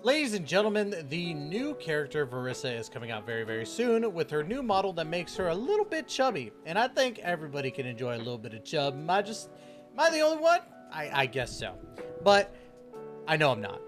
Ladies and gentlemen, the new character Varesa is coming out very, very soon with her new model that makes her a little bit chubby. And I think everybody can enjoy a little bit of chub. Am I the only one? I guess so. But I know I'm not.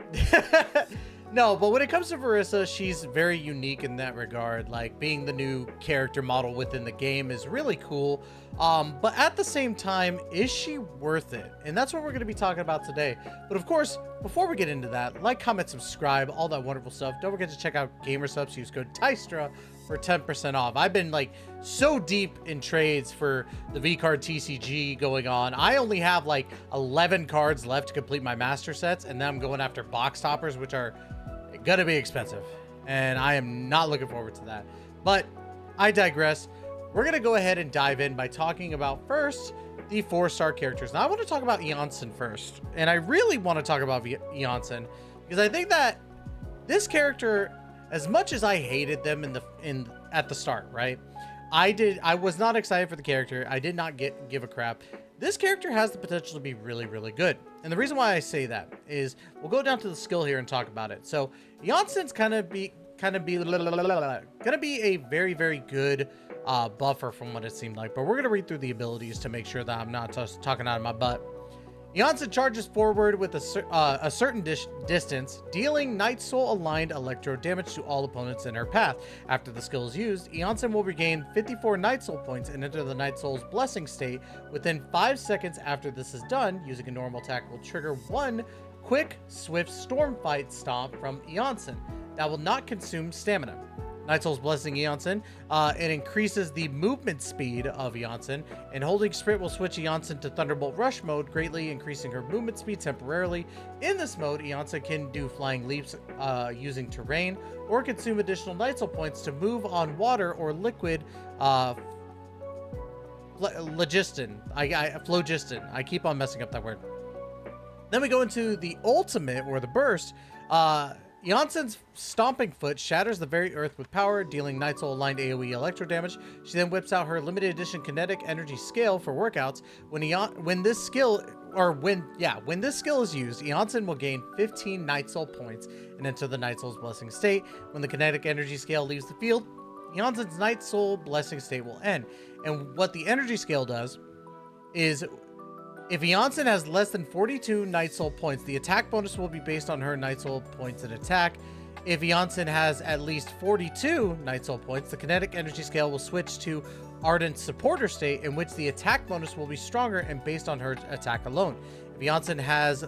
No, but when it comes to Varesa, she's very unique in that regard. Like, being the new character model within the game is really cool. But at the same time, is she worth it? And that's what we're going to be talking about today. But of course, before we get into that, like, comment, subscribe, all that wonderful stuff. Don't forget to check out GamerSubs. Use code TYSTRA for 10% off. I've been like so deep in trades for the V card TCG going on. I only have like 11 cards left to complete my master sets, and then I'm going after box toppers, which are gonna be expensive, and I am not looking forward to that. But I digress. We're gonna go ahead and dive in by talking about first the 4-star characters. Now I want to talk about Xianyun first, and I really want to talk about Xianyun because I think that this character, as much as I hated them at the start, right? I was not excited for the character. I did not give a crap. This character has the potential to be really, really good. And the reason why I say that is we'll go down to the skill here and talk about it. So Xianyun's gonna be a very, very good buffer from what it seemed like. But we're gonna read through the abilities to make sure that I'm not just talking out of my butt. Xianyun charges forward with a certain distance, dealing Night Soul aligned electro damage to all opponents in her path. After the skill is used, Xianyun will regain 54 Night Soul points and enter the Night Soul's blessing state. Within 5 seconds after this is done, using a normal attack will trigger one quick, swift storm fight stomp from Xianyun that will not consume stamina. Night Soul's Blessing Xianyun, it increases the movement speed of Xianyun, and holding sprint will switch Xianyun to Thunderbolt Rush mode, greatly increasing her movement speed temporarily. In this mode, Xianyun can do flying leaps using terrain, or consume additional Night Soul points to move on water or liquid phlogiston. I keep on messing up that word. Then we go into the ultimate, or the burst. Xianyun's Stomping Foot shatters the very earth with power, dealing Night Soul aligned AoE electro damage. She then whips out her limited edition kinetic energy scale for workouts. When this skill is used, Xianyun will gain 15 Night Soul points and enter the Night Soul's blessing state. When the kinetic energy scale leaves the field, Xianyun's Night Soul blessing state will end. And what the energy scale does is, if Xianyun has less than 42 Night Soul points, the attack bonus will be based on her Night Soul points in attack. If Xianyun has at least 42 Night Soul points, the kinetic energy scale will switch to Ardent Supporter state, in which the attack bonus will be stronger and based on her attack alone. If Xianyun has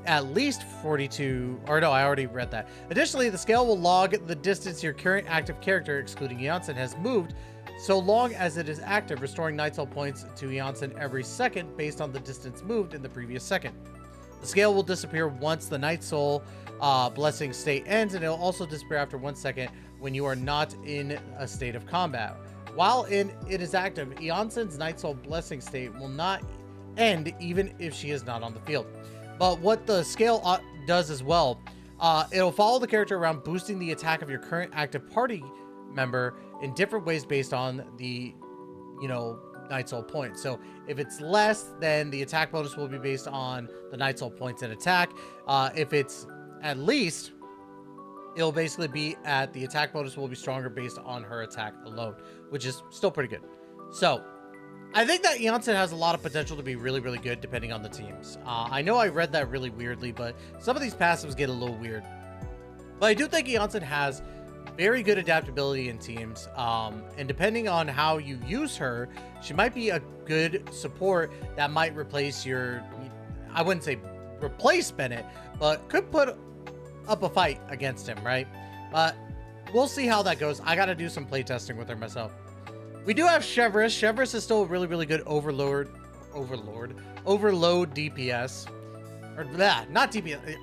at least 42, or no, I already read that. Additionally, the scale will log the distance your current active character, excluding Xianyun, has moved, so long as it is active, restoring Night Soul points to Xianyun every second based on the distance moved in the previous second. The scale will disappear once the Night Soul blessing state ends, and it will also disappear after 1 second when you are not in a state of combat. While it is active, Xianyun's Night Soul blessing state will not end even if she is not on the field. But what the scale does as well, it'll follow the character around, boosting the attack of your current active party member in different ways based on the Night Soul points. So if it's less, then the attack bonus will be based on the Night Soul points in attack. If it's at least, it'll basically be at the attack bonus will be stronger based on her attack alone, which is still pretty good. So I think that Xianyun has a lot of potential to be really, really good depending on the teams. I know I read that really weirdly, but some of these passives get a little weird. But I do think Xianyun has very good adaptability in teams, and depending on how you use her, she might be a good support that might replace I wouldn't say replace Bennett, but could put up a fight against him, right? But we'll see how that goes. I gotta do some playtesting with her myself. We do have Chevreuse. Chevreuse is still a really, really good overload DPS. Or not DPS.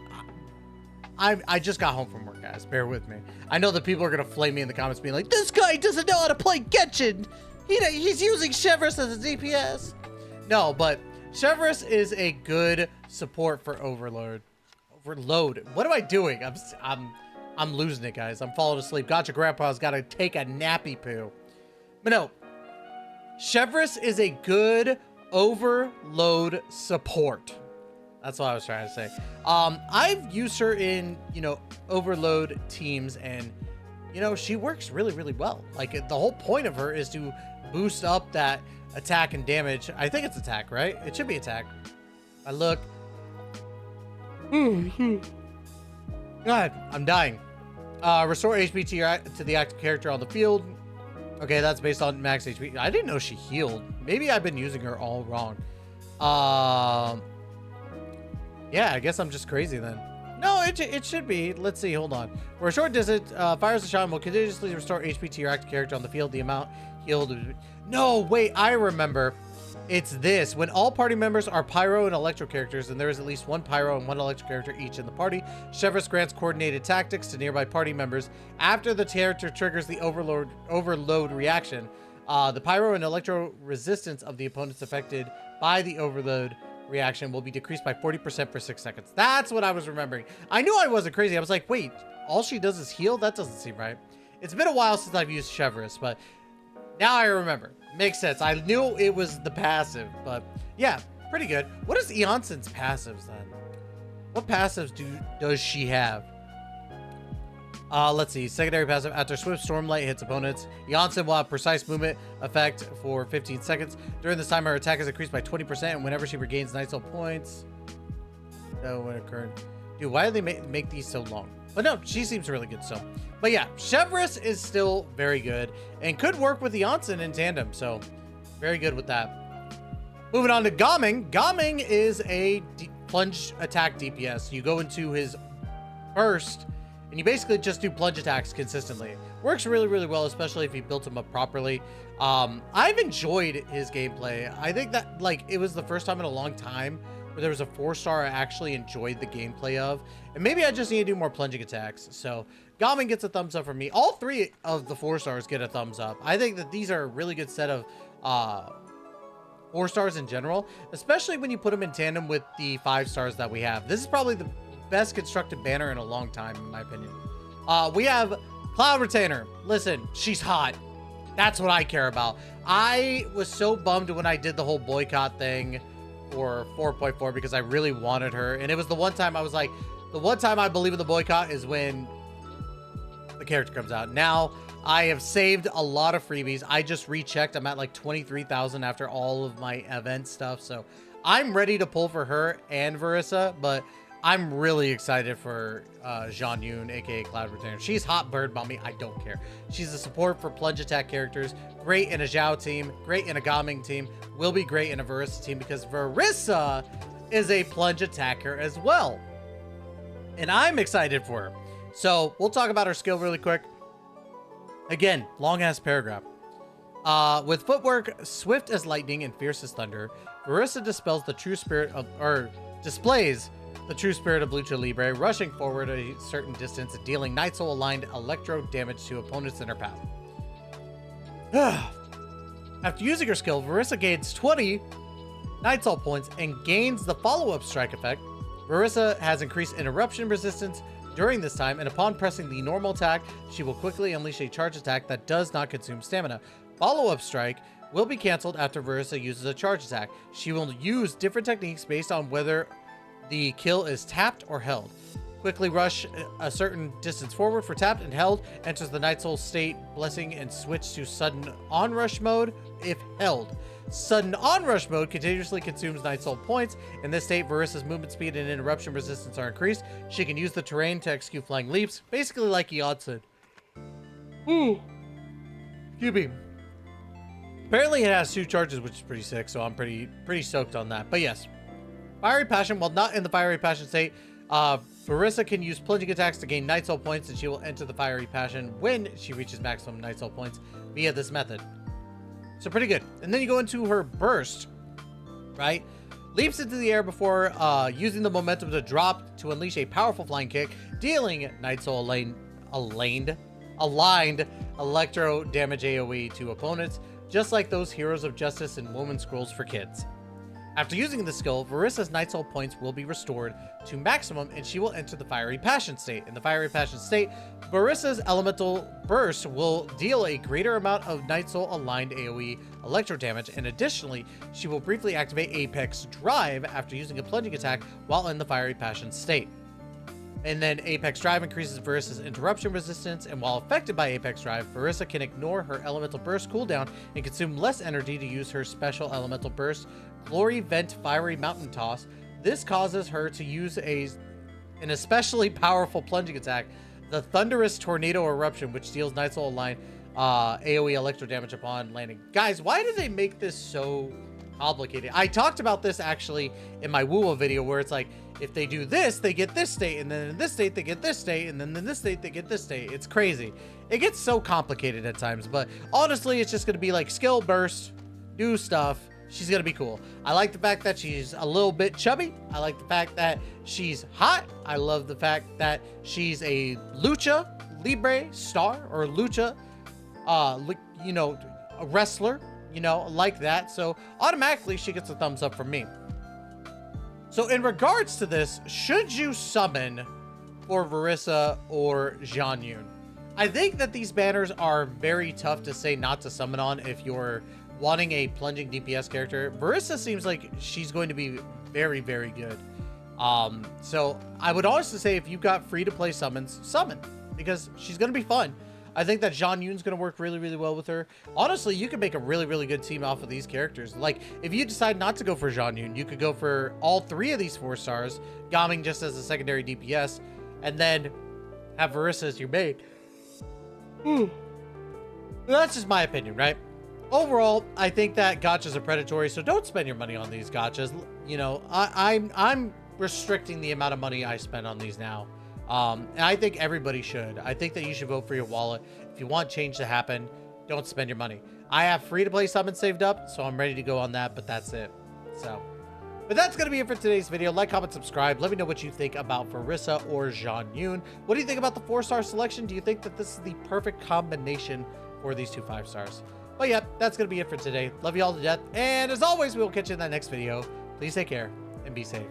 I just got home from work, guys. Bear with me. I know that people are going to flame me in the comments being like, this guy doesn't know how to play Genshin. He's using Chevreuse as a DPS. No, but Chevreuse is a good support for Overload. What am I doing? I'm losing it, guys. I'm falling asleep. Gotcha, Grandpa's got to take a nappy poo. But no, Chevreuse is a good overload support. That's what I was trying to say. I've used her in, overload teams, and, she works really, really well. Like, the whole point of her is to boost up that attack and damage. I think it's attack, right? It should be attack. I look. God, I'm dying. Restore HP to the active character on the field. Okay, that's based on max HP. I didn't know she healed. Maybe I've been using her all wrong. Yeah, I guess I'm just crazy then. No, it should be. Let's see. Hold on. For a short distance, fires a shot will continuously restore HP to your active character on the field. The amount healed. No, wait. I remember. It's this. When all party members are pyro and electro characters, and there is at least one pyro and one electro character each in the party, Chevreuse grants coordinated tactics to nearby party members. After the character triggers the overload reaction, the pyro and electro resistance of the opponents affected by the overload reaction will be decreased by 40% for 6 seconds. That's what I was remembering. I knew I wasn't crazy. I was like, wait, all she does is heal? That doesn't seem right. It's been a while since I've used Chevreuse, but now I remember. Makes sense. I knew it was the passive, but yeah, pretty good. What is Eonson's passives then? What passives does she have? Let's see. Secondary passive. After swift stormlight hits opponents, Eonson will have precise movement effect for 15 seconds. During this time, her attack is increased by 20%, and whenever she regains Night Soul points. Oh, what occurred? Dude, why do they make these so long? But no, she seems really good still. But yeah, Chevreuse is still very good and could work with Eonson in tandem. So very good with that. Moving on to Gaming. Gaming is a plunge attack DPS. You go into his burst and you basically just do plunge attacks consistently. Works really, really well, especially if you built him up properly. I've enjoyed his gameplay. I think that it was the first time in a long time where there was a 4-star I actually enjoyed the gameplay of. And maybe I just need to do more plunging attacks. So Gaming gets a thumbs up from me. All 3 of the 4-stars get a thumbs up. I think that these are a really good set of 4-stars in general, especially when you put them in tandem with the 5-stars that we have. This is probably the best constructed banner in a long time, in my opinion. We have Cloud Retainer. Listen, she's hot. That's what I care about. I was so bummed when I did the whole boycott thing for 4.4 because I really wanted her. And it was the one time I was like, the one time I believe in the boycott is when the character comes out. Now I have saved a lot of freebies. I just rechecked. I'm at like 23,000 after all of my event stuff. So I'm ready to pull for her and Varesa, but I'm really excited for Xianyun, aka Cloud Retainer. She's hot bird mommy. I don't care. She's a support for plunge attack characters. Great in a Zhao team. Great in a Gaming team. Will be great in a Varesa team because Varesa is a plunge attacker as well. And I'm excited for her. So we'll talk about her skill really quick. Again, long ass paragraph. With footwork swift as lightning and fierce as thunder, Varesa displays the true spirit of Lucha Libre, rushing forward a certain distance and dealing Night Soul aligned electro damage to opponents in her path. After using her skill, Varesa gains 20 Night Soul points and gains the follow-up strike effect. Varesa has increased interruption resistance during this time, and upon pressing the normal attack, she will quickly unleash a charge attack that does not consume stamina. Follow-up strike will be cancelled after Varesa uses a charge attack. She will use different techniques based on whether the kill is tapped or held. Quickly rush a certain distance forward for tapped and held, enters the Night Soul state blessing and switch to sudden onrush mode if held. Sudden onrush mode continuously consumes Night Soul points. In this state, Varesa's movement speed and interruption resistance are increased. She can use the terrain to execute flying leaps, basically like Eonson. Excuse me. Apparently it has 2 charges, which is pretty sick, so I'm pretty stoked on that. But yes, Fiery Passion. While not in the Fiery Passion state, Varesa can use plunging attacks to gain Night Soul points, and she will enter the Fiery Passion when she reaches maximum Night Soul points via this method. So pretty good. And then you go into her burst, right? Leaps into the air before using the momentum to drop to unleash a powerful flying kick, dealing Night Soul aligned electro damage AoE to opponents, just like those Heroes of Justice and Woman Scrolls for kids. After using the skill, Varesa's Night Soul points will be restored to maximum and she will enter the Fiery Passion state. In the Fiery Passion state, Varesa's Elemental Burst will deal a greater amount of Night Soul aligned AoE electro damage, and additionally, she will briefly activate Apex Drive after using a plunging attack while in the Fiery Passion state. And then Apex Drive increases Varesa's interruption resistance, and while affected by Apex Drive, Varesa can ignore her Elemental Burst cooldown and consume less energy to use her special Elemental Burst, Glory Vent Fiery Mountain Toss. This causes her to use an especially powerful plunging attack, the Thunderous Tornado Eruption, which deals Night Soul aligned AoE electro damage upon landing. Guys, why did they make this so complicated? I talked about this actually in my Woo video, where it's like, if they do this, they get this state, and then in this state, they get this state, and then in this state, they get this state. It's crazy. It gets so complicated at times, but honestly, it's just going to be like skill burst, do stuff. She's going to be cool. I like the fact that she's a little bit chubby. I like the fact that she's hot. I love the fact that she's a Lucha Libre star, or Lucha, you know, a wrestler, you know, like that. So automatically she gets a thumbs up from me. So in regards to this, should you summon for Varesa or Xianyun? I think that these banners are very tough to say not to summon on if you're wanting a plunging DPS character. Varesa seems like she's going to be very, very good. So I would honestly say if you've got free to play summons, summon, because she's going to be fun. I think that Xianyun's going to work really, really well with her. Honestly, you can make a really, really good team off of these characters. Like, if you decide not to go for Xianyun, you could go for all 3 of these 4 stars, Gaming just as a secondary DPS, and then have Varesa as your main. That's just my opinion, right? Overall, I think that gachas are predatory, so don't spend your money on these gachas. You know, I'm restricting the amount of money I spend on these now. And I think everybody should. I think that you should vote for your wallet. If you want change to happen, don't spend your money. I have free to play summons saved up, so I'm ready to go on that, but that's it. So, but that's going to be it for today's video. Like, comment, subscribe. Let me know what you think about Varesa or Xianyun. What do you think about the 4-star selection? Do you think that this is the perfect combination for these 2 5-stars? But yeah, that's going to be it for today. Love you all to death. And as always, we will catch you in that next video. Please take care and be safe.